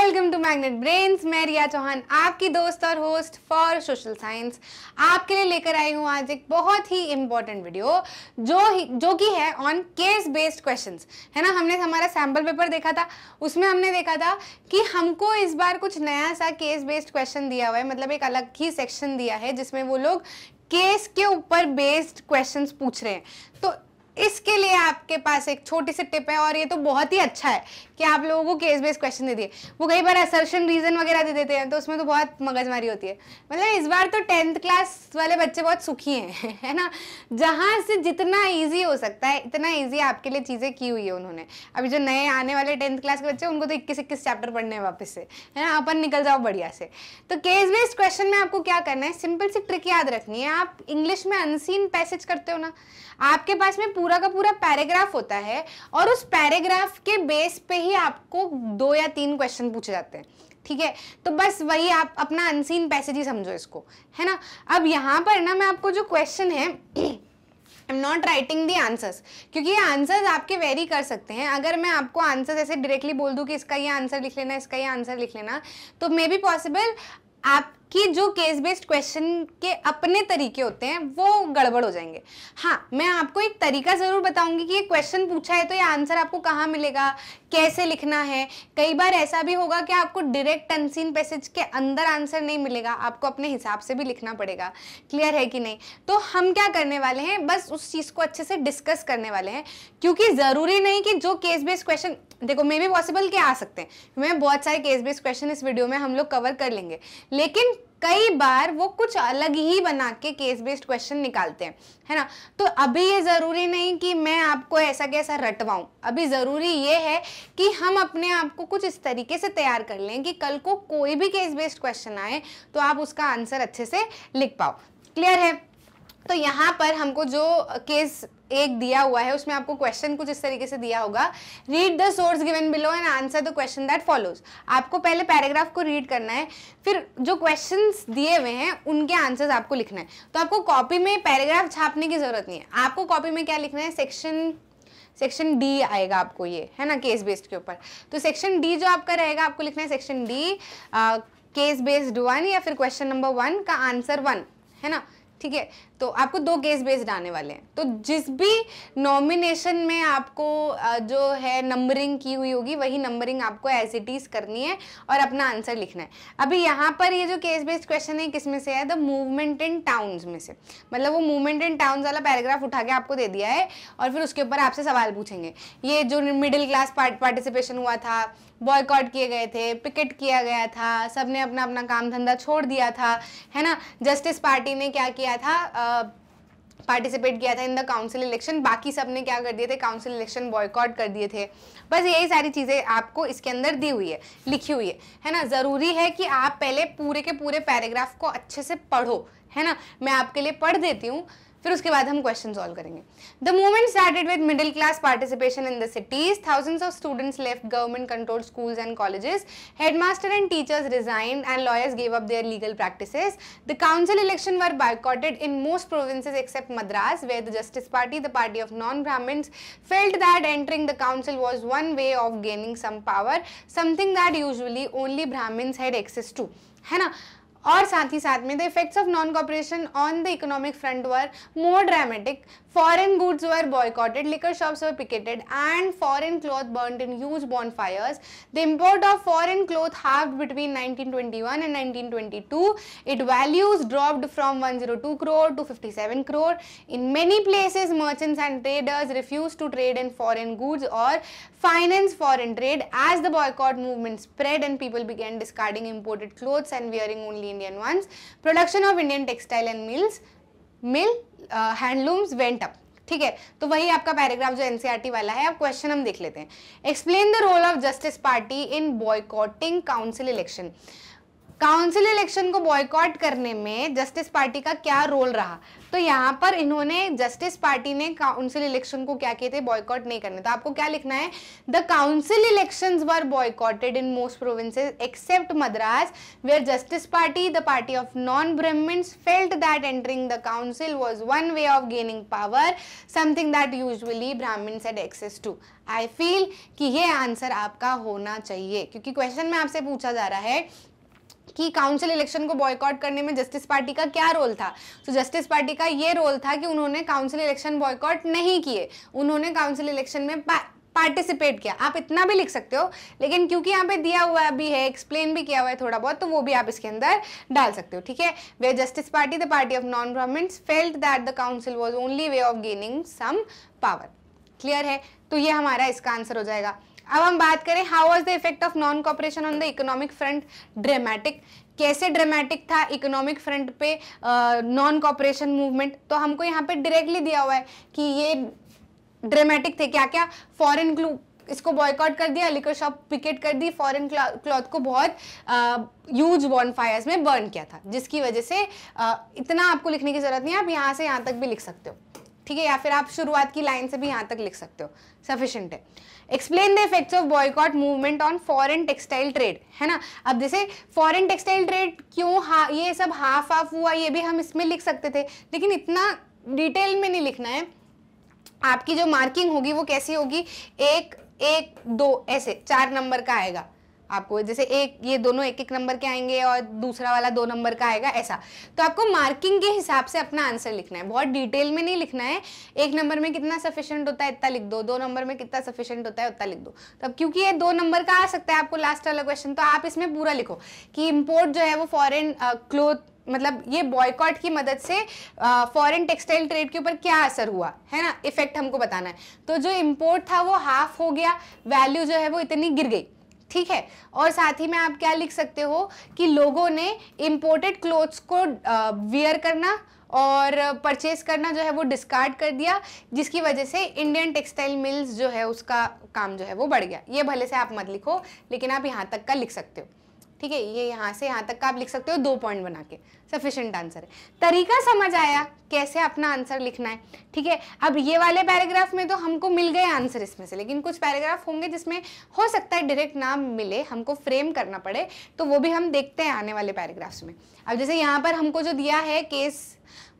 Welcome to magnet brains. मैं रिया चौहान, आपकी दोस्त और होस्ट फॉर सोशल साइंस, आपके लिए लेकर आई हूँ आज एक बहुत ही इम्पोर्टेंट वीडियो जो कि है ऑन केस बेस्ड क्वेश्चंस। है ना, हमने हमारा सैम्पल पेपर देखा था, उसमें हमने देखा था कि हमको इस बार कुछ नया सा केस बेस्ड क्वेश्चन दिया हुआ है, मतलब एक अलग ही सेक्शन दिया है जिसमें वो लोग केस के ऊपर बेस्ड क्वेश्चंस पूछ रहे हैं। तो इसके लिए आपके पास एक छोटी सी टिप है, और ये तो बहुत ही अच्छा है कि आप लोगों को केस बेस्ड क्वेश्चन दे दिए। वो कई बार असर्शन रीजन वगैरह दे देते हैं, तो उसमें तो बहुत मगजमारी होती है। मतलब इस बार तो 10th क्लास वाले बच्चे बहुत सुखी हैं, है ना। जहाँ से जितना इजी हो सकता है इतना इजी आपके लिए चीज़ें की हुई है उन्होंने। अभी जो नए आने वाले 10th क्लास के बच्चे, उनको तो 21 चैप्टर पढ़ने हैं वापस से, है ना। अपन निकल जाओ बढ़िया से। तो केस बेस्ड क्वेश्चन में आपको क्या करना है, सिंपल सी ट्रिक याद रखनी है। आप इंग्लिश में अनसीन पैसेज करते हो ना, आपके पास में पूरा का पूरा पैराग्राफ होता है, और उस पैराग्राफ के बेस पे ही आपको 2 या 3 क्वेश्चन पूछे जाते हैं। ठीक है, तो बस वही आप अपना अनसीन पैसेज ही समझो इसको, है ना। अब यहाँ पर ना मैं आपको जो क्वेश्चन है I am not writing the answers, क्योंकि ये आंसर्स आपके वेरी कर सकते हैं। अगर मैं आपको आंसर्स ऐसे डायरेक्टली बोल दूं कि इसका ये आंसर लिख लेना, इसका ये आंसर लिख लेना, तो मे बी पॉसिबल आपकी जो केस बेस्ड क्वेश्चन के अपने तरीके होते हैं वो गड़बड़ हो जाएंगे। हाँ, मैं आपको एक तरीका जरूर बताऊंगी कि ये क्वेश्चन पूछा है तो ये आंसर आपको कहाँ मिलेगा, कैसे लिखना है। कई बार ऐसा भी होगा कि आपको डायरेक्ट अनसीन पैसेज के अंदर आंसर नहीं मिलेगा, आपको अपने हिसाब से भी लिखना पड़ेगा। क्लियर है कि नहीं? तो हम क्या करने वाले हैं, बस उस चीज़ को अच्छे से डिस्कस करने वाले हैं, क्योंकि ज़रूरी नहीं कि जो केस बेस्ड क्वेश्चन, देखो मे बी पॉसिबल के आ सकते हैं, मैं बहुत सारे केस बेस्ड क्वेश्चन इस वीडियो में हम लोग कवर कर लेंगे, लेकिन कई बार वो कुछ अलग ही बना के केस बेस्ड क्वेश्चन निकालते हैं, है ना। तो अभी ये जरूरी नहीं कि मैं आपको ऐसा कैसा रटवाऊं, अभी जरूरी ये है कि हम अपने आप को कुछ इस तरीके से तैयार कर लें कि कल को कोई भी केस बेस्ड क्वेश्चन आए तो आप उसका आंसर अच्छे से लिख पाओ। क्लियर है? तो यहाँ पर हमको जो केस एक दिया हुआ है उसमें आपको क्वेश्चन कुछ इस तरीके से दिया होगा, read the source given below and answer the question that follows. आपको पहले पैराग्राफ को रीड करना है, फिर जो क्वेश्चंस दिए हुए हैं उनके आंसर्स आपको लिखना है। तो आपको कॉपी में पैराग्राफ छापने की जरूरत नहीं है, आपको कॉपी में क्या लिखना है, सेक्शन डी आएगा आपको, ये है ना, केस बेस्ड के ऊपर। तो सेक्शन डी जो आपका रहेगा, आपको लिखना है सेक्शन डी केस बेस्ड 1, या फिर क्वेश्चन नंबर 1 का आंसर 1, है ना। ठीक है, तो आपको 2 केस बेस्ड आने वाले हैं। तो जिस भी नॉमिनेशन में आपको जो है नंबरिंग की हुई होगी, वही नंबरिंग आपको एज इट इज करनी है और अपना आंसर लिखना है। अभी यहाँ पर ये जो केस बेस्ड क्वेश्चन है किस में से है, द मूवमेंट इन टाउन्स में से। मतलब वो मूवमेंट इन टाउन्स वाला पैराग्राफ उठा के आपको दे दिया है, और फिर उसके ऊपर आपसे सवाल पूछेंगे। ये जो मिडिल क्लास पार्टिसिपेशन हुआ था, बॉयकॉट किए गए थे, पिकेट किया गया था, सबने अपना अपना काम धंधा छोड़ दिया था, है ना। जस्टिस पार्टी ने क्या किया था, पार्टिसिपेट किया था इन द काउंसिल इलेक्शन, बाकी सब ने क्या कर दिए थे, काउंसिल इलेक्शन बॉयकॉट कर दिए थे। बस यही सारी चीज़ें आपको इसके अंदर दी हुई है, लिखी हुई है ना। ज़रूरी है कि आप पहले पूरे के पूरे पैराग्राफ को अच्छे से पढ़ो, है ना। मैं आपके लिए पढ़ देती हूँ, फिर उसके बाद हम क्वेश्चन सॉल्व करेंगे। The movement started with middle class participation in the cities, thousands of students left government controlled schools and colleges, headmaster and teachers resigned and lawyers gave up their legal practices. The council election were boycotted in most provinces except Madras, where the Justice Party, the party of non-Brahmins, felt that entering the council was one way of gaining some power, something that usually only Brahmins had access to, है ना। और साथ ही साथ में the effects of non cooperation on the economic front were more dramatic, foreign goods were boycotted, liquor shops were picketed, and foreign cloth burned in huge bonfires. The import of foreign cloth halved between 1921 and 1922. Its values dropped from 102 crore to 57 crore. In many places, merchants and traders refused to trade in foreign goods or finance foreign trade. As the boycott movement spread and people began discarding imported clothes and wearing only Indian ones, production of Indian textile and handlooms went up. ठीक है, तो वही आपका paragraph जो NCERT वाला है। अब question हम देख लेते हैं। Explain the role of Justice Party in boycotting council election. Council election को बॉयकॉट करने में जस्टिस पार्टी का क्या रोल रहा? तो यहाँ पर इन्होंने जस्टिस पार्टी ने काउंसिल इलेक्शन को क्या किए थे, बॉयकॉट नहीं करने। तो आपको क्या लिखना है, the council elections were boycotted in most provinces except Madras where Justice party the party of non Brahmins felt that entering the council was one way of gaining power, something that usually Brahmins had access to. I feel कि ये answer आपका होना चाहिए, क्योंकि question में आपसे पूछा जा रहा है कि काउंसिल इलेक्शन को बॉयकॉट करने में जस्टिस पार्टी का क्या रोल था। तो जस्टिस पार्टी का ये रोल था कि उन्होंने काउंसिल इलेक्शन बॉयकॉट नहीं किए, उन्होंने काउंसिल इलेक्शन में पार्टिसिपेट किया। आप इतना भी लिख सकते हो, लेकिन क्योंकि यहाँ पे दिया हुआ भी है, एक्सप्लेन भी किया हुआ है थोड़ा बहुत, तो वो भी आप इसके अंदर डाल सकते हो, ठीक है। वे justice party the party of non Brahmins felt that the council was only way of gaining some power. Clear है? तो ये हमारा इसका आंसर हो जाएगा। अब हम बात करें how was the effect of non cooperation on the economic front? Dramatic. कैसे ड्रामेटिक था इकोनॉमिक फ्रंट पे नॉन कॉपरेशन मूवमेंट? तो हमको यहाँ पे डायरेक्टली दिया हुआ है कि ये ड्रामेटिक थे। क्या क्या? फॉरेन इसको बॉयकॉट कर दिया, लिकर शॉप पिकेट कर दी, फॉरेन क्लॉथ को बहुत ह्यूज बॉनफायर्स में बर्न किया था, जिसकी वजह से इतना आपको लिखने की जरूरत नहीं है, आप यहाँ से यहाँ तक भी लिख सकते हो, ठीक है, या फिर आप शुरुआत की लाइन से भी यहाँ तक लिख सकते हो, सफिशिएंट है। Explain the effects of boycott movement on foreign textile trade, है ना। अब जैसे फॉरेन टेक्सटाइल ट्रेड क्यों ये सब हाफ हाफ हुआ, ये भी हम इसमें लिख सकते थे, लेकिन इतना डिटेल में नहीं लिखना है। आपकी जो मार्किंग होगी वो कैसी होगी, 1 1 2 ऐसे 4 नंबर का आएगा आपको, जैसे एक ये दोनों 1 1 नंबर के आएंगे और दूसरा वाला 2 नंबर का आएगा, ऐसा। तो आपको मार्किंग के हिसाब से अपना आंसर लिखना है, बहुत डिटेल में नहीं लिखना है। 1 नंबर में कितना सफिशिएंट होता है इतना लिख दो, 2 नंबर में कितना सफिशिएंट होता है उतना लिख दो। तो अब क्योंकि ये 2 नंबर का आ सकता है आपको लास्ट वाला क्वेश्चन, तो आप इसमें पूरा लिखो कि इम्पोर्ट जो है वो फॉरेन क्लोथ, मतलब ये बॉयकॉट की मदद से फॉरेन टेक्सटाइल ट्रेड के ऊपर क्या असर हुआ है ना, इफेक्ट हमको बताना है। तो जो इम्पोर्ट था वो हाफ हो गया, वैल्यू जो है वो इतनी गिर गई, ठीक है। और साथ ही में आप क्या लिख सकते हो कि लोगों ने इम्पोर्टेड क्लोथ्स को वियर करना और परचेज करना जो है वो डिस्कार्ड कर दिया, जिसकी वजह से इंडियन टेक्सटाइल मिल्स जो है उसका काम जो है वो बढ़ गया। ये भले से आप मत लिखो, लेकिन आप यहाँ तक का लिख सकते हो, ठीक है। ये यहाँ से यहाँ तक का आप लिख सकते हो 2 पॉइंट बना के, सफिशिएंट आंसर है। तरीका समझ आया कैसे अपना आंसर लिखना है, ठीक है। अब ये वाले पैराग्राफ में तो हमको मिल गए आंसर इसमें से, लेकिन कुछ पैराग्राफ होंगे जिसमें हो सकता है डायरेक्ट ना मिले, हमको फ्रेम करना पड़े, तो वो भी हम देखते हैं आने वाले पैराग्राफ्स में। अब जैसे यहाँ पर हमको जो दिया है केस,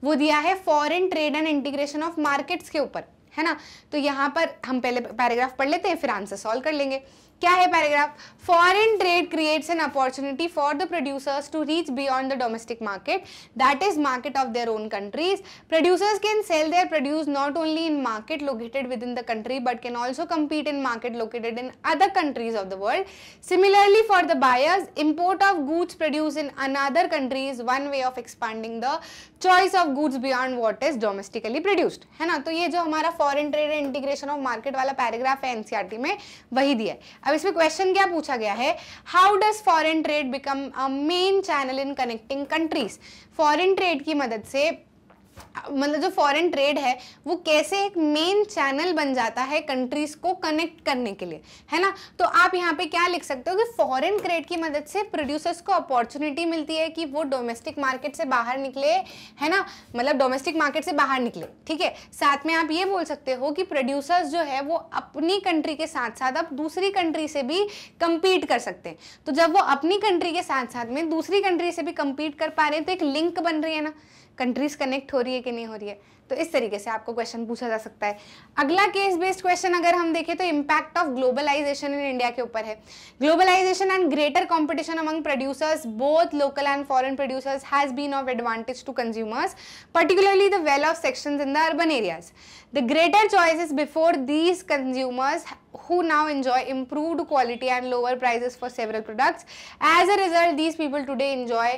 वो दिया है foreign trade and integration of markets के ऊपर, है ना। तो यहाँ पर हम पहले पैराग्राफ पढ़ लेते हैं, फिर आंसर सॉल्व कर लेंगे। क्या है paragraph? Foreign trade creates an opportunity for the producers to reach beyond the domestic market, that is market of their own countries. Producers can sell their produce not only in market located within the country but can also compete in market located in other countries of the world. Similarly, for the buyers, import of goods produced in another country is one way of expanding the choice of goods beyond what is domestically produced, है ना। तो ये जो हमारा foreign trade and integration of market वाला paragraph है NCERT में, वही दिया है। अब इसमें क्वेश्चन क्या पूछा गया है, how does foreign trade become a main channel in connecting countries? Foreign trade की मदद से, मतलब जो फॉरेन ट्रेड है वो कैसे एक मेन चैनल बन जाता है कंट्रीज को कनेक्ट करने के लिए, है ना। तो आप यहाँ पे क्या लिख सकते हो कि फॉरेन ट्रेड की मदद से प्रोड्यूसर्स को अपॉर्चुनिटी मिलती है कि वो डोमेस्टिक मार्केट से बाहर निकले, है ना, मतलब डोमेस्टिक मार्केट से बाहर निकले, ठीक है। साथ में आप ये बोल सकते हो कि प्रोड्यूसर्स जो है वो अपनी कंट्री के साथ साथ अब दूसरी कंट्री से भी compete कर सकते हैं। तो जब वो अपनी कंट्री के साथ साथ में दूसरी कंट्री से भी compete कर पा रहे हैं, तो एक लिंक बन रही है ना, कंट्रीज कनेक्ट हो रही है कि नहीं हो रही है। तो इस तरीके से आपको क्वेश्चन पूछा जा सकता है। अगला केस बेस्ड क्वेश्चन अगर हम देखें तो impact of globalization in India के ऊपर है। Globalization and greater competition among producers both local and foreign producers has been of advantage to consumers, particularly the well off sections in the urban areas. The greater choices before these consumers who now enjoy improved quality and lower prices for several products. As a result, these people today enjoy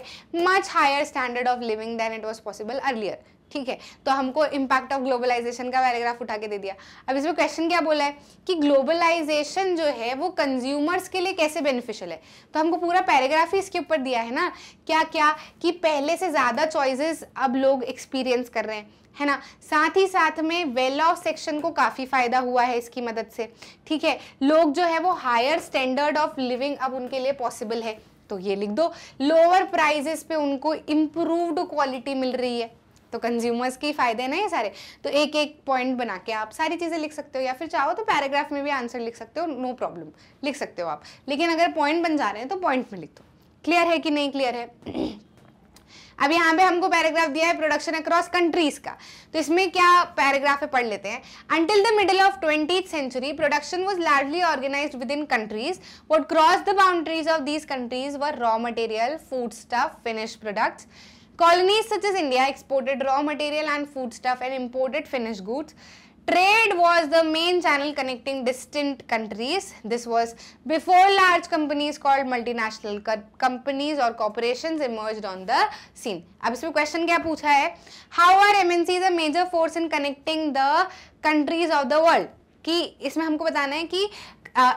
much higher standard of living than it was possible earlier. ठीक है, तो हमको impact of globalisation का paragraph उठा के दे दिया। अब इसमें क्वेश्चन क्या बोला है कि ग्लोबलाइजेशन जो है वो कंज्यूमर्स के लिए कैसे बेनिफिशियल है। तो हमको पूरा पैराग्राफ ही इसके ऊपर दिया है ना, क्या क्या कि पहले से ज़्यादा चॉइसेस अब लोग एक्सपीरियंस कर रहे हैं, है ना। साथ ही साथ में वेल ऑफ सेक्शन को काफ़ी फायदा हुआ है इसकी मदद से, ठीक है। लोग जो है वो हायर स्टैंडर्ड ऑफ लिविंग अब उनके लिए पॉसिबल है, तो ये लिख दो, लोअर प्राइजेस पे उनको इम्प्रूव्ड क्वालिटी मिल रही है, तो कंज्यूमर्स के फायदे ना ये सारे। तो एक एक पॉइंट बना के आप सारी चीज़ें लिख सकते हो, या फिर चाहो तो पैराग्राफ में भी आंसर लिख सकते हो, नो प्रॉब्लम, लिख सकते हो आप। लेकिन अगर पॉइंट बन जा रहे हैं तो पॉइंट में लिख दो। क्लियर है कि नहीं क्लियर है? अब यहाँ पे हमको पैराग्राफ दिया है प्रोडक्शन अक्रॉस कंट्रीज का, तो इसमें क्या पैराग्राफ है पढ़ लेते हैं। Until the middle of 20th century production was largely organised within countries, what cross the boundaries of these countries were raw material, foodstuff, finished products. Colonies such as India exported raw material and foodstuff and imported finished goods. Trade was the main channel connecting distant countries. This was before large companies called multinational companies or corporations emerged on the scene. अब इसमें question क्या पूछा है? How are MNCs a major force in connecting the countries of the world? कि इसमें हमको बताना है कि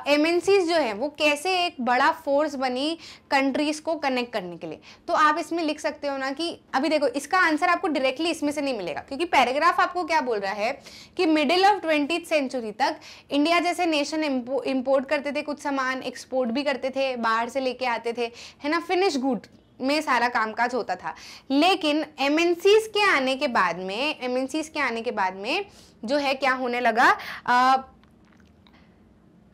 MNCs जो है वो कैसे एक बड़ा फोर्स बनी कंट्रीज को कनेक्ट करने के लिए। तो आप इसमें लिख सकते हो ना कि अभी देखो इसका आंसर आपको डायरेक्टली इसमें से नहीं मिलेगा, क्योंकि पैराग्राफ आपको क्या बोल रहा है कि मिडिल ऑफ 20th century तक इंडिया जैसे नेशन इंपोर्ट करते थे कुछ सामान, एक्सपोर्ट भी करते थे, बाहर से लेके आते थे, है ना, फिनिश गुड में सारा कामकाज होता था। लेकिन MNCs के आने के बाद में जो है क्या होने लगा,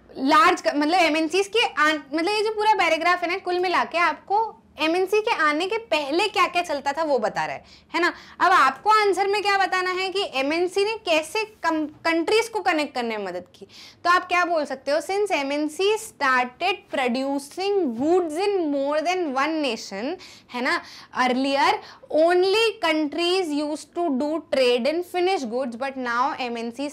लार्ज मतलब MNCs के मतलब ये जो पूरा पैराग्राफ है ना कुल मिला के आपको MNC के आने के पहले क्या क्या चलता था वो बता रहा है ना। अब आपको आंसर में क्या बताना है कि MNC ने कैसे कंट्रीज को कनेक्ट करने में मदद की। तो आप क्या बोल सकते हो, since MNC started producing goods in more than one nation, है ना, earlier only countries used to do trade in finished goods, but now MNC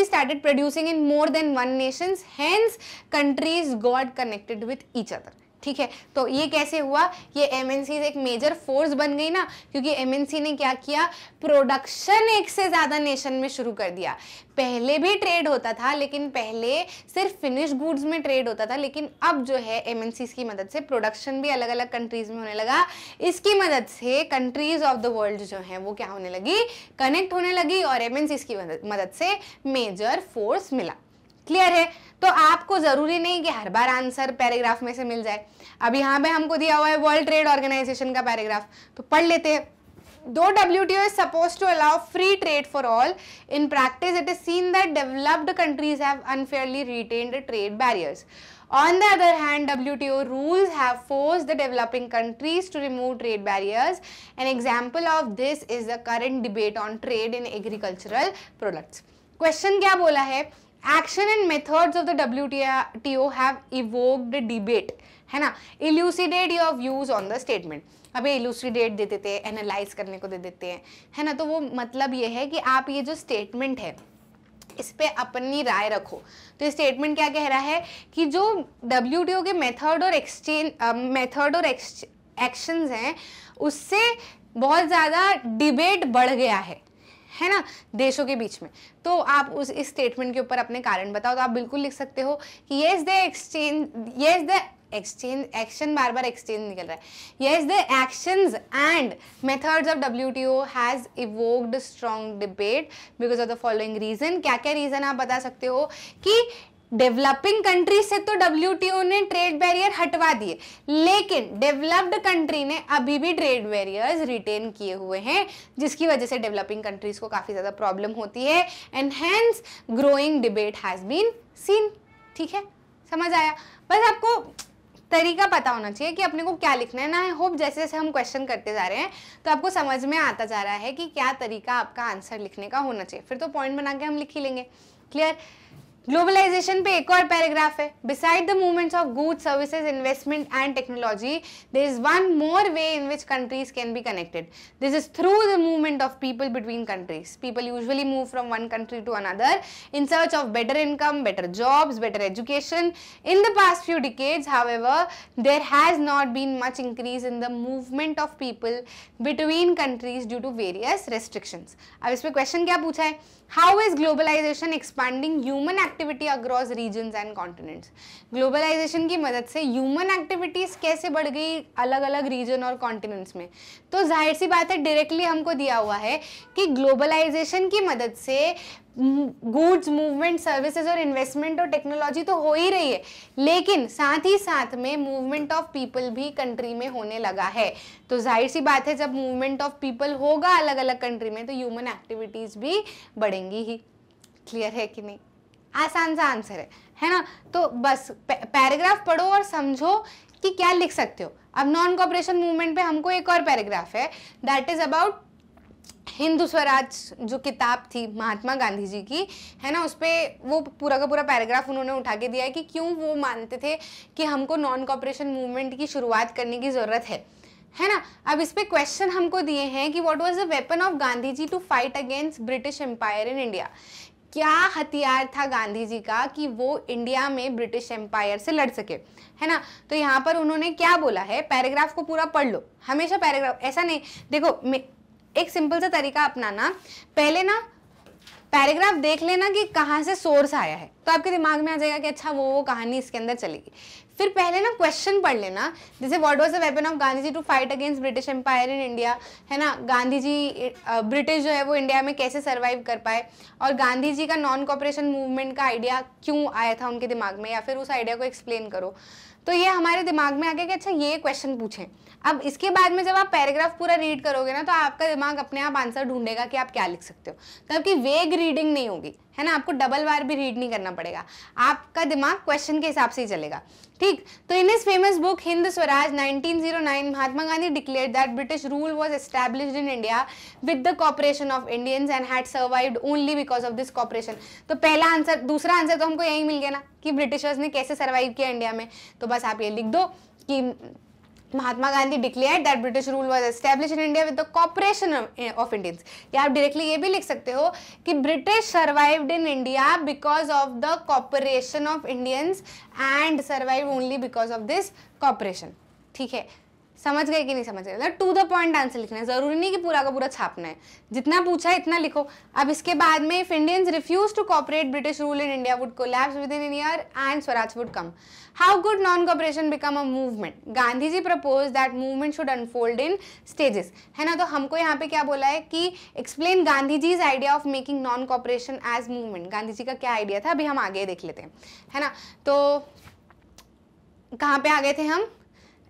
started producing in more than one nations, hence countries got connected with each other. ठीक है, तो ये कैसे हुआ, ये MNCs एक मेजर फोर्स बन गई ना, क्योंकि MNC ने क्या किया, प्रोडक्शन एक से ज्यादा नेशन में शुरू कर दिया। पहले भी ट्रेड होता था, लेकिन पहले सिर्फ फिनिश गुड्स में ट्रेड होता था, लेकिन अब जो है MNCs की मदद से प्रोडक्शन भी अलग अलग कंट्रीज में होने लगा। इसकी मदद से कंट्रीज ऑफ द वर्ल्ड जो है वो क्या होने लगी, कनेक्ट होने लगी, और MNCs की मदद से मेजर फोर्स मिला। क्लियर है? तो आपको जरूरी नहीं कि हर बार आंसर पैराग्राफ में से मिल जाए। अब यहाँ पे हमको दिया हुआ है वर्ल्ड ट्रेड ऑर्गेनाइजेशन का पैराग्राफ, तो पढ़ लेते हैं। Though WTO is supposed to allow free trade for all, in practice it is seen that developed countries have unfairly retained trade barriers. On the other hand, WTO rules have forced the developing countries to remove trade barriers. An example of this is the current debate on trade in agricultural products. Question क्या बोला है? Action and methods of the WTO have evoked debate, है ना, elucidate your views on the statement. अबे elucidate दे देते हैं, analyse करने को दे देते हैं, है ना, तो वो मतलब ये है कि आप ये जो स्टेटमेंट है इस पे अपनी राय रखो। तो ये स्टेटमेंट क्या कह रहा है कि जो WTO के मेथड और एक्शंस हैं उससे बहुत ज़्यादा डिबेट बढ़ गया है ना देशों के बीच में। तो आप इस स्टेटमेंट के ऊपर अपने कारण बताओ। तो आप बिल्कुल लिख सकते हो कि एक्शन बार बार एक्सचेंज निकल रहा है। Yes the actions and methods of WTO has evoked strong debate because of the following reason. क्या क्या रीजन आप बता सकते हो कि डेवलपिंग कंट्री से तो WTO ने ट्रेड बैरियर हटवा दिए, लेकिन डेवलप्ड कंट्री ने अभी भी ट्रेड बैरियर्स रिटेन किए हुए हैं, जिसकी वजह से डेवलपिंग कंट्रीज को काफी ज्यादा प्रॉब्लम होती है, and hence growing debate has been seen. ठीक है, समझ आया? बस आपको तरीका पता होना चाहिए कि अपने को क्या लिखना है ना। आई होप जैसे जैसे हम क्वेश्चन करते जा रहे हैं तो आपको समझ में आता जा रहा है कि क्या तरीका आपका आंसर लिखने का होना चाहिए, फिर तो पॉइंट बना के हम लिख ही लेंगे। क्लियर? ग्लोबलाइजेशन पे एक और पैराग्राफ है। Beside the movements of goods, services, investment and technology, there is one more way in which countries can be connected. This is through the movement of people between countries. People usually move from one country to another in search of better income, better jobs, better education. In the past few decades, however, there has not been much increase in the movement of people between countries due to various restrictions. अब इसमें question क्या पूछा है? How is globalization expanding human activity activity across regions and continents. Globalization की मदद से human activities कैसे बढ़ गई अलग अलग रीजन और कॉन्टिनेंट्स में। तो जाहिर सी बात है डायरेक्टली हमको दिया हुआ है कि ग्लोबलाइजेशन की मदद से गुड्स मूवमेंट, सर्विसेज और इन्वेस्टमेंट और टेक्नोलॉजी तो हो ही रही है, लेकिन साथ ही साथ में मूवमेंट ऑफ पीपल भी कंट्री में होने लगा है। तो जाहिर सी बात है जब मूवमेंट ऑफ पीपल होगा अलग अलग कंट्री में तो ह्यूमन एक्टिविटीज भी बढ़ेंगी ही। क्लियर है कि नहीं? आसान सा आंसर है ना? तो बस पैराग्राफ पढ़ो और समझो कि क्या लिख सकते हो। अब नॉन कॉपरेशन मूवमेंट पे हमको एक और पैराग्राफ है, that is about Hindu Swaraj, जो किताब थी महात्मा गांधी जी की, है ना, उस पर वो पूरा का पूरा पैराग्राफ उन्होंने उठा के दिया है कि क्यों वो मानते थे कि हमको नॉन कॉपरेशन मूवमेंट की शुरुआत करने की जरूरत है ना। अब इस पे क्वेश्चन हमको दिए हैं कि what was the weapon of Gandhi ji to fight against British empire in India. क्या हथियार था गांधी जी का कि वो इंडिया में ब्रिटिश एम्पायर से लड़ सके, है ना। तो यहाँ पर उन्होंने क्या बोला है, पैराग्राफ को पूरा पढ़ लो। हमेशा पैराग्राफ ऐसा नहीं, देखो एक सिंपल सा तरीका अपनाना, पहले ना पैराग्राफ देख लेना कि कहाँ से सोर्स आया है, तो आपके दिमाग में आ जाएगा कि अच्छा वो कहानी इसके अंदर चलेगी। फिर पहले ना क्वेश्चन पढ़ लेना, जैसे what was the weapon of Gandhi ji to fight against British empire in India, है ना। गांधी जी ब्रिटिश जो है वो इंडिया में कैसे सर्वाइव कर पाए, और गांधी जी का नॉन कॉपरेशन मूवमेंट का आइडिया क्यों आया था उनके दिमाग में, या फिर उस आइडिया को एक्सप्लेन करो। तो ये हमारे दिमाग में आ गया कि अच्छा ये क्वेश्चन पूछें। अब इसके बाद में जब आप पैराग्राफ पूरा रीड करोगे ना तो आपका दिमाग अपने आप आंसर ढूंढेगा कि आप क्या लिख सकते हो। तो आपकी वेग रीडिंग नहीं होगी, है ना, आपको डबल बार भी रीड नहीं करना पड़ेगा, आपका दिमाग क्वेश्चन के हिसाब से ही चलेगा। ठीक, तो in his famous book Hind Swaraj 1909 Mahatma Gandhi declared that British rule was established in India with the cooperation of Indians and had survived only because of this cooperation. तो पहला आंसर, दूसरा आंसर तो हमको यही मिल गया ना कि ब्रिटिशर्स ने कैसे सर्वाइव किया इंडिया में। तो बस आप ये लिख दो कि Mahatma Gandhi declared that British rule was established in India with the cooperation of Indians. या आप डायरेक्टली ये भी लिख सकते हो कि British survived in India because of the cooperation of Indians and survive only because of this cooperation. ठीक है, समझ गए कि नहीं समझ गए? मतलब टू द पॉइंट आंसर लिखना है, जरूरी नहीं कि पूरा का पूरा छापना है, जितना पूछा है इतना लिखो। अब इसके बाद में if Indians refuse to cooperate British rule in India would collapse within year and Swaraj would come. How could non cooperation become a movement? Gandhi ji propose that movement should unfold in stages, है ना। तो हमको यहाँ पे क्या बोला है कि explain Gandhi ji's idea of making non cooperation as movement. Gandhi ji का क्या आइडिया था, अभी हम आगे देख लेते हैं, है ना। तो कहाँ पे आ गए थे हम?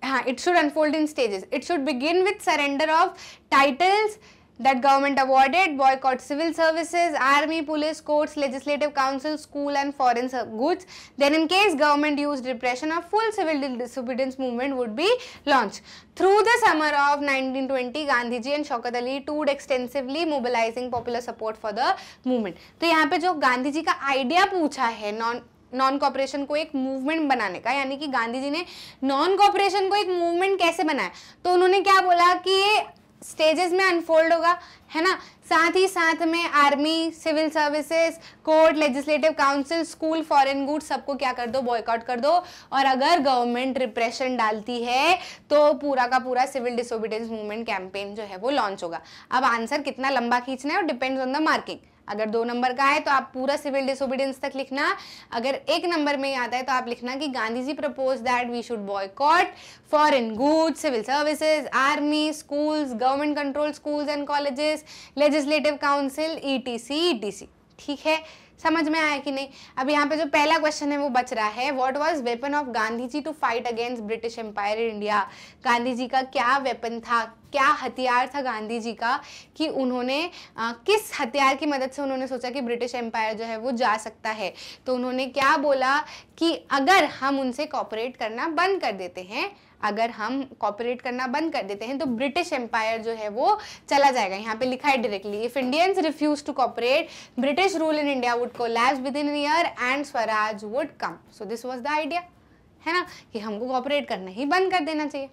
हाँ, it should unfold in stages. It should begin with surrender of titles that government awarded, boycott civil services, army, police, courts, legislative council, school and foreign goods. Then in case government used repression, a full civil disobedience movement would be launched. Through the summer of 1920, Gandhi ji and Shaukat Ali toured extensively, mobilizing popular support for the movement. तो यहाँ पे जो गांधी जी का idea पूछा है non cooperation को एक movement बनाने का, यानी कि गांधी जी ने नॉन कॉपरेशन को एक मूवमेंट कैसे बनाया, तो उन्होंने क्या बोला कि ये स्टेजेस में अनफोल्ड होगा, है ना। साथ ही साथ में army, civil services, court, legislative council, school, foreign goods सबको क्या कर दो, बॉयकॉट कर दो। और अगर गवर्नमेंट रिप्रेशन डालती है तो पूरा का पूरा सिविल डिसोबीडियंस मूवमेंट कैंपेन जो है वो लॉन्च होगा। अब आंसर कितना लंबा खींचना है और डिपेंड्स ऑन द मार्किंग। अगर 2 नंबर का है तो आप पूरा सिविल डिसोबीडियंस तक लिखना, अगर 1 नंबर में आता है तो आप लिखना कि Gandhi ji propose that we should boycott foreign goods, civil services, army, schools, government control schools and colleges, legislative council, etc. ठीक है, समझ में आया कि नहीं? अब यहाँ पे जो पहला क्वेश्चन है वो बच रहा है, what was weapon of Gandhi ji to fight against British empire in India. Gandhi ji का क्या वेपन था, क्या हथियार था गांधी जी का कि उन्होंने किस हथियार की मदद से उन्होंने सोचा कि ब्रिटिश एम्पायर जो है वो जा सकता है। तो उन्होंने क्या बोला कि अगर हम उनसे कॉपरेट करना बंद कर देते हैं, अगर हम कॉपरेट करना बंद कर देते हैं तो ब्रिटिश एम्पायर जो है वो चला जाएगा। यहाँ पे लिखा है directly, if Indians refuse to cooperate British rule in India would collapse within year and Swaraj would come. So this was the idea, है ना, कि हमको कॉपरेट करना ही बंद कर देना चाहिए।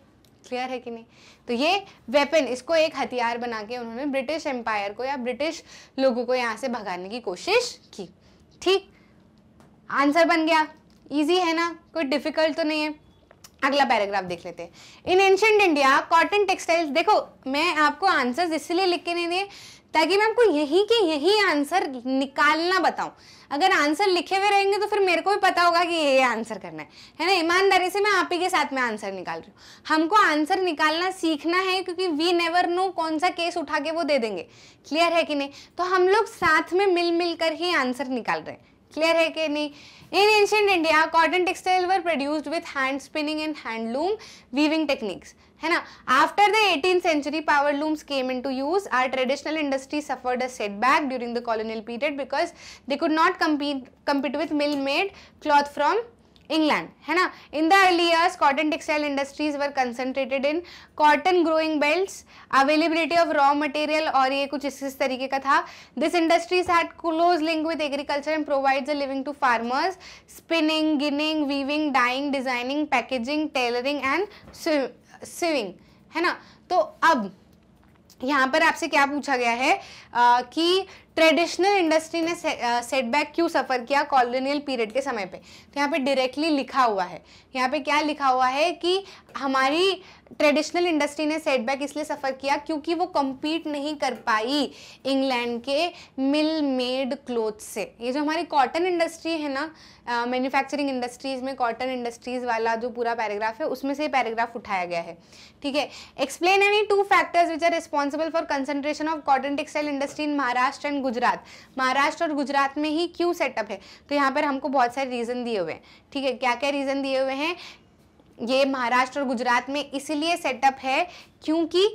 क्लियर है कि नहीं? तो ये वेपन, इसको एक हथियार बना के उन्होंने ब्रिटिश एम्पायर को या ब्रिटिश लोगों को यहाँ से भगाने की कोशिश की। ठीक, आंसर बन गया, इजी है ना, कोई डिफिकल्ट तो नहीं है। अगला पैराग्राफ देख लेते हैं। इन एंशिएंट इंडिया कॉटन टेक्सटाइल्स, देखो मैं आपको आंसर्स इसलिए लिख के नहीं दिए ताकि मैं आपको यही के यही आंसर निकालना बताऊं। अगर आंसर लिखे हुए रहेंगे तो फिर मेरे को भी पता होगा कि ये आंसर करना है ना। ईमानदारी से मैं आप ही के साथ में आंसर निकाल रही हूँ। हमको आंसर निकालना सीखना है, क्योंकि वी नेवर नो कौन सा केस उठा के वो दे देंगे। क्लियर है कि नहीं? तो हम लोग साथ में मिल कर ही आंसर निकाल रहे हैं। क्लियर है कि नहीं? इन ancient India cotton textile were produced with hand spinning and handloom weaving techniques, है ना। After the 18th century power looms came into use. Our traditional industry suffered a setback during the colonial period because they could not compete with mill made cloth from England, है ना। In the early years, cotton textile industries were concentrated in cotton growing belts, availability of raw material, और ये कुछ इस तरीके का था। This industries had close link with agriculture and provides a living to farmers, spinning, ginning, weaving, dyeing, designing, packaging, tailoring and sewing, है ना। तो अब यहाँ पर आपसे क्या पूछा गया है कि ट्रेडिशनल इंडस्ट्री ने सेटबैक क्यों सफ़र किया कॉलोनियल पीरियड के समय पे। तो यहाँ पे डायरेक्टली लिखा हुआ है, यहाँ पे क्या लिखा हुआ है कि हमारी ट्रेडिशनल इंडस्ट्री ने सेटबैक इसलिए सफ़र किया क्योंकि वो compete नहीं कर पाई इंग्लैंड के मिल मेड क्लोथ से। ये जो हमारी कॉटन इंडस्ट्री है ना, मैन्युफैक्चरिंग इंडस्ट्रीज में कॉटन इंडस्ट्रीज वाला जो पूरा पैराग्राफ है उसमें से पैराग्राफ उठाया गया है। ठीक है। Explain any 2 factors which are responsible for concentration of cotton textile industry in Maharashtra and Gujarat. Maharashtra और गुजरात में ही क्यों सेटअप है? तो यहाँ पर हमको बहुत सारे रीजन दिए हुए हैं। ठीक है, क्या क्या रीजन दिए हुए हैं? ये महाराष्ट्र और गुजरात में इसलिए सेटअप है क्योंकि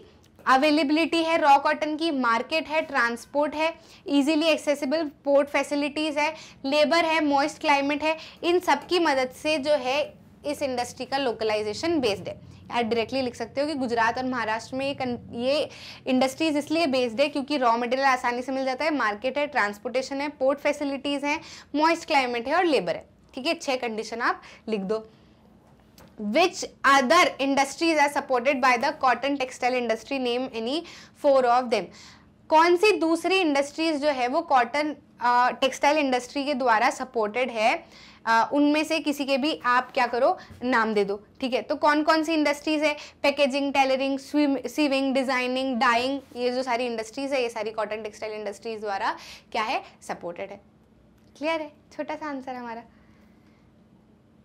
अवेलेबिलिटी है रॉ कॉटन की, मार्केट है, ट्रांसपोर्ट है, इजीली एक्सेसिबल पोर्ट फैसिलिटीज है, लेबर है, मॉइस्ट क्लाइमेट है। इन सब की मदद से जो है इस इंडस्ट्री का लोकलाइजेशन बेस्ड है। आप डायरेक्टली लिख सकते हो कि गुजरात और महाराष्ट्र में ये इंडस्ट्रीज इसलिए बेस्ड है क्योंकि रॉ मटेरियल आसानी से मिल जाता है, मार्केट है, ट्रांसपोर्टेशन है, पोर्ट फैसिलिटीज हैं, मॉइस्ट क्लाइमेट है और लेबर है। ठीक है, 6 कंडीशन आप लिख दो। Which other industries are supported by the cotton textile industry? Name any 4 of them. कौन सी दूसरी इंडस्ट्रीज जो है वो कॉटन टेक्सटाइल इंडस्ट्री के द्वारा सपोर्टेड है, उनमें से किसी के भी आप क्या करो नाम दे दो। ठीक है, तो कौन कौन सी इंडस्ट्रीज है? Packaging, tailoring, sewing, designing, dyeing, ये जो सारी इंडस्ट्रीज है ये सारी कॉटन टेक्सटाइल इंडस्ट्रीज द्वारा क्या है? सपोर्टेड है। क्लियर है? छोटा सा आंसर हमारा,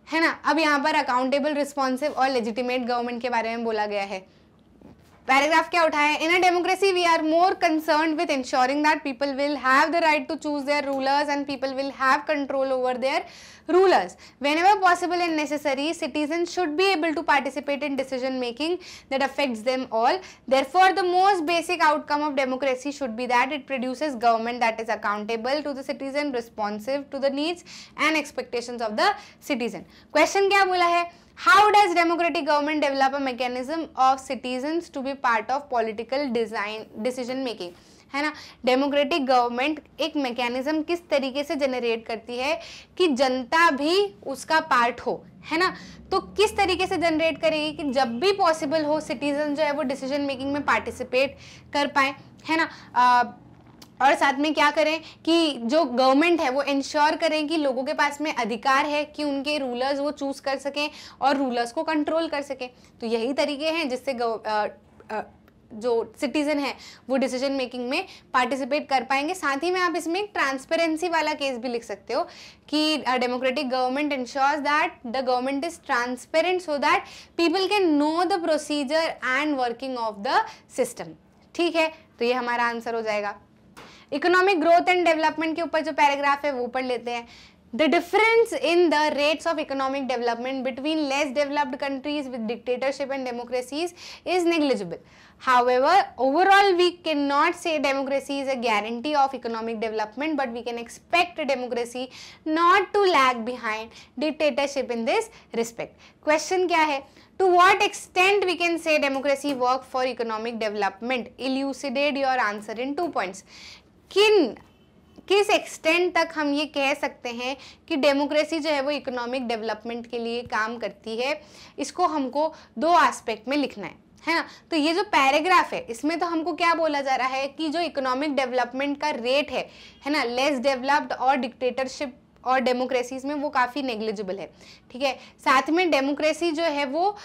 है ना। अब यहाँ पर अकाउंटेबल, रिस्पॉन्सिव और लेजिटिमेट गवर्नमेंट के बारे में बोला गया है। पैराग्राफ क्या उठाया है? In a democracy we are more concerned with ensuring that people will have the right to choose their rulers and people will have control over their rulers. Whenever possible and necessary, citizens should be able to participate in decision making that affects them all. Therefore, the most basic outcome of democracy should be that it produces government that is accountable to the citizen, responsive to the needs and expectations of the citizen. Question क्या बोला है? How does democratic government develop a mechanism of citizens to be part of political decision making? है ना। Democratic government एक mechanism किस तरीके से generate करती है कि जनता भी उसका पार्ट हो, है ना। तो किस तरीके से जनरेट करेगी कि जब भी पॉसिबल हो सिटीजन जो है वो डिसीजन मेकिंग में पार्टिसिपेट कर पाए, है ना। और साथ में क्या करें कि जो गवर्नमेंट है वो इंश्योर करें कि लोगों के पास में अधिकार है कि उनके रूलर्स वो चूज कर सकें और रूलर्स को कंट्रोल कर सकें। तो यही तरीके हैं जिससे जो सिटीजन है वो डिसीजन मेकिंग में पार्टिसिपेट कर पाएंगे। साथ ही में आप इसमें एक ट्रांसपेरेंसी वाला केस भी लिख सकते हो कि democratic government ensures that the government is transparent so that people can know the procedure and working of the system. ठीक है, तो ये हमारा आंसर हो जाएगा। इकोनॉमिक ग्रोथ एंड डेवलपमेंट के ऊपर जो पैराग्राफ है वो पढ़ लेते हैं। The difference in the rates of economic development between less developed countries with dictatorship and democracies is negligible. However, overall we cannot say democracy is a guarantee of economic development, but we can expect democracy not to lag behind dictatorship in this respect. Question क्या है? To what extent we can say democracy work for economic development? Elucidate your answer in 2 points. किस extent तक हम ये कह सकते हैं कि डेमोक्रेसी जो है वो इकोनॉमिक डेवलपमेंट के लिए काम करती है, इसको हमको 2 एस्पेक्ट में लिखना है ना। तो ये जो पैराग्राफ है इसमें तो हमको क्या बोला जा रहा है कि जो इकोनॉमिक डेवलपमेंट का रेट है ना, लेस डेवलप्ड और डिक्टेटरशिप और डेमोक्रेसीज में वो काफ़ी नेग्लिजिबल है, ठीक है। साथ में डेमोक्रेसी जो है वो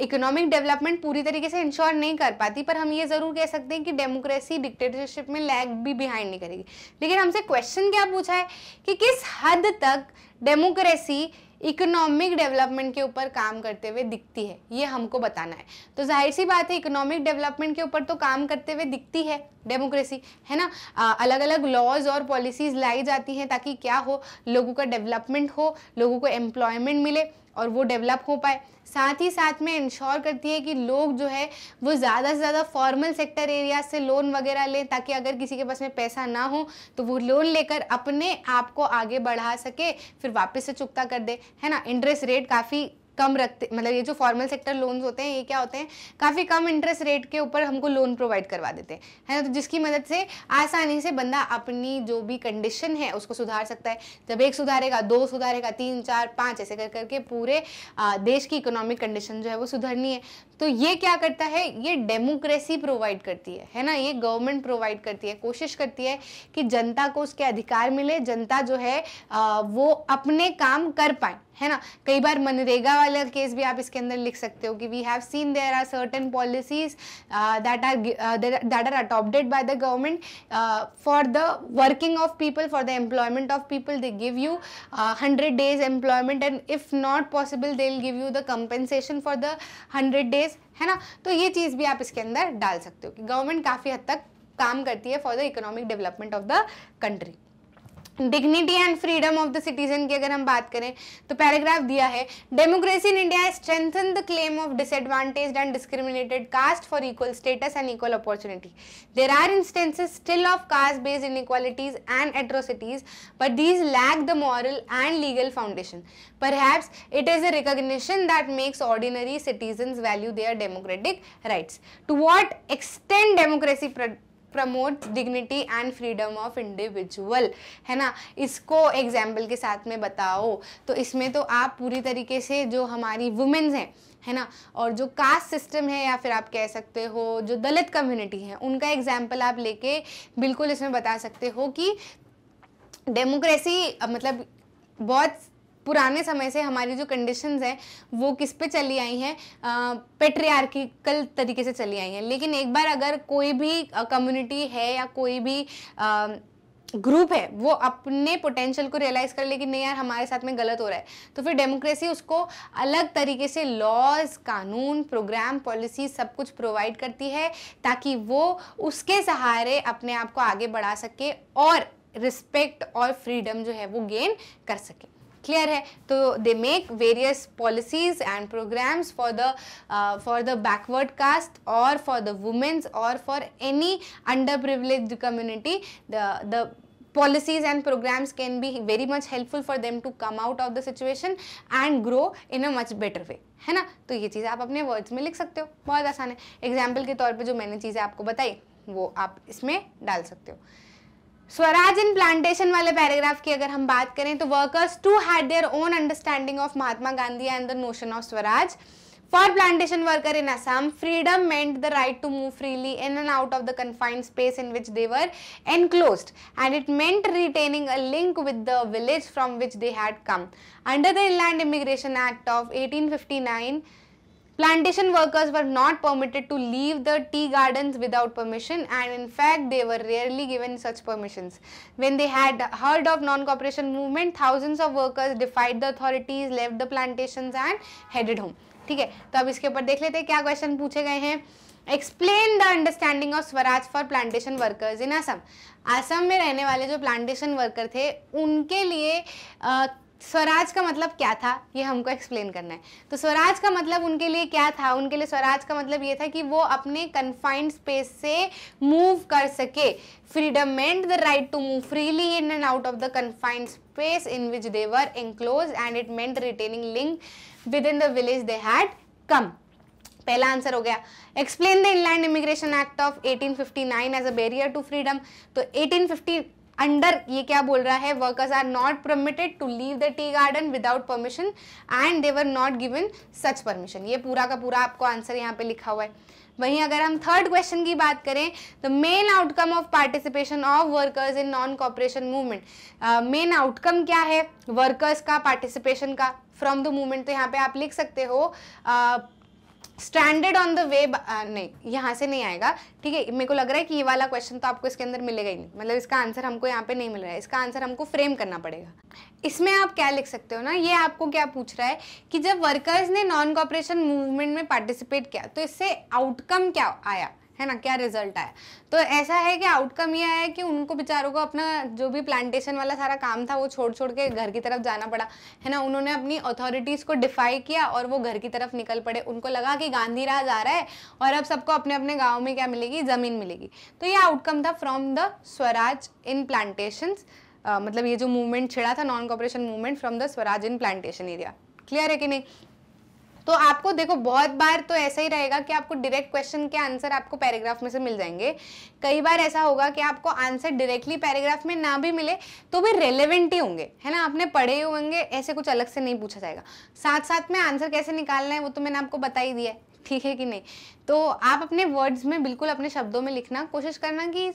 इकोनॉमिक डेवलपमेंट पूरी तरीके से इंश्योर नहीं कर पाती, पर हम ये ज़रूर कह सकते हैं कि डेमोक्रेसी डिक्टेटरशिप में लैग भी बिहाइंड नहीं करेगी। लेकिन हमसे क्वेश्चन क्या पूछा है कि किस हद तक डेमोक्रेसी इकोनॉमिक डेवलपमेंट के ऊपर काम करते हुए दिखती है, ये हमको बताना है। तो जाहिर सी बात है इकोनॉमिक डेवलपमेंट के ऊपर तो काम करते हुए दिखती है डेमोक्रेसी, है ना। अलग अलग लॉज और पॉलिसीज लाई जाती हैं ताकि क्या हो, लोगों का डेवलपमेंट हो, लोगों को एम्प्लॉयमेंट मिले और वो डेवलप हो पाए। साथ ही साथ में इंश्योर करती है कि लोग जो है वो ज़्यादा से ज़्यादा फॉर्मल सेक्टर एरिया से लोन वगैरह लें, ताकि अगर किसी के पास में पैसा ना हो तो वो लोन लेकर अपने आप को आगे बढ़ा सके, फिर वापस से चुकता कर दे, है ना। इंटरेस्ट रेट काफ़ी कम रखते, मतलब ये जो फॉर्मल सेक्टर लोन्स होते हैं ये क्या होते हैं, काफ़ी कम इंटरेस्ट रेट के ऊपर हमको लोन प्रोवाइड करवा देते हैं, है ना। तो जिसकी मदद से आसानी से बंदा अपनी जो भी कंडीशन है उसको सुधार सकता है। जब एक सुधारेगा, दो सुधारेगा, 3, 4, 5 ऐसे कर करके पूरे देश की इकोनॉमिक कंडीशन जो है वो सुधरनी है। तो ये क्या करता है, ये डेमोक्रेसी प्रोवाइड करती है ना, ये गवर्नमेंट प्रोवाइड करती है, कोशिश करती है कि जनता को उसके अधिकार मिले, जनता जो है वो अपने काम कर पाए, है ना। कई बार मनरेगा वाला केस भी आप इसके अंदर लिख सकते हो कि we have seen there are certain policies that are adopted by the government for the working of people, for the employment of people. They give you 100 days employment and if not possible they will give you the compensation for the 100 days, है ना। तो ये चीज़ भी आप इसके अंदर डाल सकते हो कि गवर्नमेंट काफ़ी हद तक काम करती है for the economic development of the country. Dignity and freedom of the citizen की अगर हम बात करें तो पैराग्राफ दिया है, democracy in India strengthen the claim of disadvantaged and discriminated caste for equal status and equal opportunity. There are instances still of caste based inequalities and atrocities, but these lack the moral and legal foundation. Perhaps it is a recognition that makes ordinary citizens value their democratic rights. To what extent democracy promote dignity and freedom of individual, है ना। इसको example के साथ में बताओ। तो इसमें तो आप पूरी तरीके से जो हमारी वुमेन्स हैं, है ना, और जो कास्ट सिस्टम है या फिर आप कह सकते हो जो दलित कम्युनिटी है, उनका एग्जाम्पल आप लेके बिल्कुल इसमें बता सकते हो कि डेमोक्रेसी मतलब बहुत पुराने समय से हमारी जो कंडीशंस हैं वो किस पे चली आई हैं, पेट्रियार्किकल तरीके से चली आई हैं। लेकिन एक बार अगर कोई भी कम्युनिटी है या कोई भी ग्रुप है वो अपने पोटेंशियल को रियलाइज कर ले कि नहीं यार हमारे साथ में गलत हो रहा है, तो फिर डेमोक्रेसी उसको अलग तरीके से लॉज, कानून, प्रोग्राम, पॉलिसी सब कुछ प्रोवाइड करती है ताकि वो उसके सहारे अपने आप को आगे बढ़ा सके और रिस्पेक्ट और फ्रीडम जो है वो गेन कर सके। क्लियर है। तो they make various policies and programmes for the backward caste और फॉर द वुमेन्स और for any under privileged community. The policies and programs can be very much helpful for them to come out of the situation and grow in a much better way, है ना। तो ये चीज़ आप अपने words में लिख सकते हो, बहुत आसान है। एग्जाम्पल के तौर पे जो मैंने चीज़ें आपको बताई वो आप इसमें डाल सकते हो। स्वराज इन प्लांटेशन वाले पैराग्राफ की अगर हम बात करें तो workers too had their own understanding of Mahatma Gandhi and the notion of Swaraj. For plantation worker in Assam, freedom meant the right to move freely in and out of the confined space in which they were enclosed, and it meant retaining a link with the village from which they had come. Under the Inland Immigration Act of 1859, plantation workers were not permitted to leave the tea gardens without permission, and in fact they were rarely given such permissions. When they had heard of non-cooperation movement, thousands of workers defied the authorities, left the plantations and headed home. ठीक है, तो अब इसके ऊपर देख लेते हैं क्या क्वेश्चन पूछे गए हैं। Explain the understanding of Swaraj for plantation workers in Assam. Assam में रहने वाले जो प्लांटेशन वर्कर थे उनके लिए स्वराज का मतलब क्या था ये हमको एक्सप्लेन करना है। तो स्वराज का मतलब उनके लिए क्या था, उनके लिए स्वराज का मतलब ये था कि वो अपने कन्फाइंड स्पेस से मूव कर सके। Freedom meant the right to move freely in and out of the confined space in which they were enclosed and it meant retaining link within the village they had come. पहला answer हो गया। Explain the inland immigration act of 1859 as a barrier to freedom. तो under ये क्या बोल रहा है, workers are not permitted to leave the tea garden without permission and they were not given such permission. ये पूरा का पूरा आपको आंसर यहाँ पे लिखा हुआ है। वहीं अगर हम थर्ड क्वेश्चन की बात करें, the main outcome of participation of workers in non cooperation movement, main outcome क्या है वर्कर्स का पार्टिसिपेशन का फ्रॉम द मूवमेंट, तो यहाँ पे आप लिख सकते हो स्टैंडर्ड ऑन द वे, नहीं यहाँ से नहीं आएगा, ठीक है। मेरे को लग रहा है कि ये वाला क्वेश्चन तो आपको इसके अंदर मिलेगा ही नहीं, मतलब इसका आंसर हमको यहाँ पे नहीं मिल रहा है, इसका आंसर हमको फ्रेम करना पड़ेगा। इसमें आप क्या लिख सकते हो ना, ये आपको क्या पूछ रहा है कि जब वर्कर्स ने नॉन कॉपरेशन मूवमेंट में पार्टिसिपेट किया तो इससे आउटकम क्या आया, है ना, क्या रिजल्ट आया। तो ऐसा है कि आउटकम ये आया कि उनको बेचारों को अपना जो भी प्लांटेशन वाला सारा काम था वो छोड़ छोड़ के घर की तरफ जाना पड़ा, है ना। उन्होंने अपनी अथॉरिटीज़ को डिफाई किया और वो घर की तरफ निकल पड़े। उनको लगा कि गांधी राज आ रहा है और अब सबको अपने अपने गाँव में क्या मिलेगी, ज़मीन मिलेगी। तो ये आउटकम था from the Swaraj in plantations, मतलब ये जो मूवमेंट छिड़ा था non cooperation movement from the Swaraj in plantation area. Clear है कि नहीं। तो आपको देखो बहुत बार तो ऐसा ही रहेगा कि आपको डायरेक्ट क्वेश्चन के आंसर आपको पैराग्राफ में से मिल जाएंगे। कई बार ऐसा होगा कि आपको आंसर डायरेक्टली पैराग्राफ में ना भी मिले तो भी रेलेवेंट ही होंगे, है ना, आपने पढ़े होंगे, ऐसे कुछ अलग से नहीं पूछा जाएगा। साथ साथ में आंसर कैसे निकालना है वो तो मैंने आपको बता ही दिया है, ठीक है कि नहीं। तो आप अपने वर्ड्स में बिल्कुल अपने शब्दों में लिखना कोशिश करना कि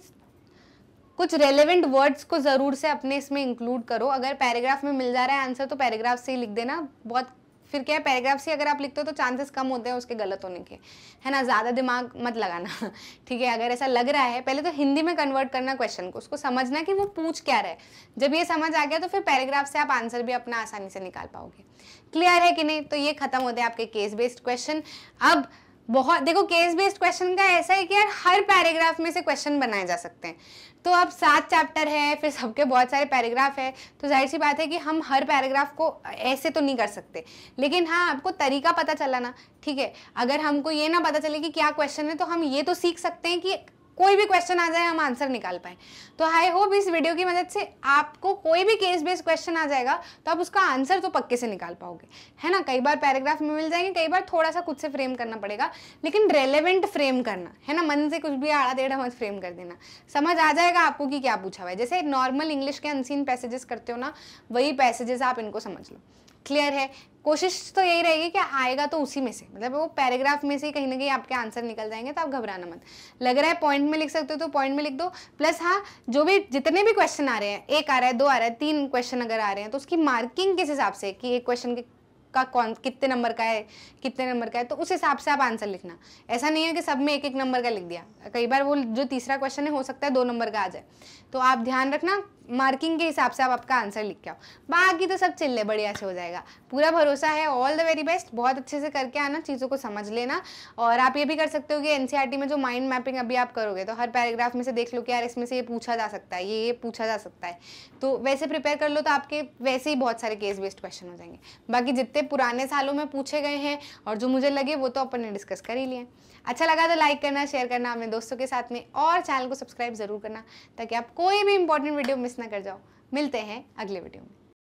कुछ रेलेवेंट वर्ड्स को ज़रूर से अपने इसमें इंक्लूड करो। अगर पैराग्राफ में मिल जा रहा है आंसर तो पैराग्राफ से ही लिख देना। बहुत फिर क्या है, पैराग्राफ से अगर आप लिखते हो तो चांसेस कम होते हैं उसके गलत होने के, है ना। ज़्यादा दिमाग मत लगाना, ठीक है। अगर ऐसा लग रहा है पहले तो हिंदी में कन्वर्ट करना क्वेश्चन को, उसको समझना कि वो पूछ क्या रहा है। जब ये समझ आ गया तो फिर पैराग्राफ से आप आंसर भी अपना आसानी से निकाल पाओगे। क्लियर है कि नहीं। तो ये खत्म होते हैं आपके केस बेस्ड क्वेश्चन। अब बहुत देखो, केस बेस्ड क्वेश्चन का ऐसा है कि यार हर पैराग्राफ में से क्वेश्चन बनाए जा सकते हैं। तो अब 7 चैप्टर है, फिर सबके बहुत सारे पैराग्राफ है, तो जाहिर सी बात है कि हम हर पैराग्राफ को ऐसे तो नहीं कर सकते। लेकिन हाँ, आपको तरीका पता चला ना, ठीक है। अगर हमको ये ना पता चले कि क्या क्वेश्चन है तो हम ये तो सीख सकते हैं कि कोई भी क्वेश्चन आ जाए हम आंसर निकाल पाए। तो आई होप इस वीडियो की मदद से आपको कोई भी केस बेस्ड क्वेश्चन आ जाएगा तो आप उसका आंसर तो पक्के से निकाल पाओगे, है ना। कई बार पैराग्राफ में मिल जाएंगे, कई बार थोड़ा सा खुद से फ्रेम करना पड़ेगा, लेकिन रेलेवेंट फ्रेम करना, है ना। मन से कुछ भी आड़ा टेढ़ा मत फ्रेम कर देना, समझ आ जाएगा आपको कि क्या पूछा हुआ है। जैसे नॉर्मल इंग्लिश के अनसीन पैसेजेस करते हो ना, वही पैसेजेस आप इनको समझ लो। क्लियर है। कोशिश तो यही रहेगी कि आएगा तो उसी में से, मतलब वो पैराग्राफ में से ही कहीं ना कहीं आपके आंसर निकल जाएंगे। तो आप घबराना मत। लग रहा है पॉइंट में लिख सकते हो तो पॉइंट में लिख दो। प्लस हाँ, जो भी जितने भी क्वेश्चन आ रहे हैं, 1 आ रहा है, 2 आ रहा है, 3 क्वेश्चन अगर आ रहे हैं तो उसकी मार्किंग किस हिसाब से कि एक क्वेश्चन का कौन कितने नंबर का है, कितने नंबर का है, तो उस हिसाब से आप आंसर लिखना। ऐसा नहीं है कि सब में 1-1 नंबर का लिख दिया। कई बार वो जो तीसरा क्वेश्चन है हो सकता है 2 नंबर का आ जाए। तो आप ध्यान रखना, मार्किंग के हिसाब से आप आपका आंसर लिख के आओ। बाकी तो सब चिल्ले बढ़िया से हो जाएगा, पूरा भरोसा है। All the very best. बहुत अच्छे से करके आना, चीज़ों को समझ लेना। और आप ये भी कर सकते हो कि एनसीईआरटी में जो माइंड मैपिंग अभी आप करोगे तो हर पैराग्राफ में से देख लो कि यार इसमें से ये पूछा जा सकता है, ये पूछा जा सकता है, तो वैसे प्रिपेयर कर लो। तो आपके वैसे ही बहुत सारे केस बेस्ड क्वेश्चन हो जाएंगे। बाकी जितने पुराने सालों में पूछे गए हैं और जो मुझे लगे वो तो अपन ने डिस्कस कर ही लिए। अच्छा लगा तो लाइक करना, शेयर करना अपने दोस्तों के साथ में, और चैनल को सब्सक्राइब जरूर करना ताकि आप कोई भी इंपॉर्टेंट वीडियो मिस ना कर जाओ। मिलते हैं अगले वीडियो में।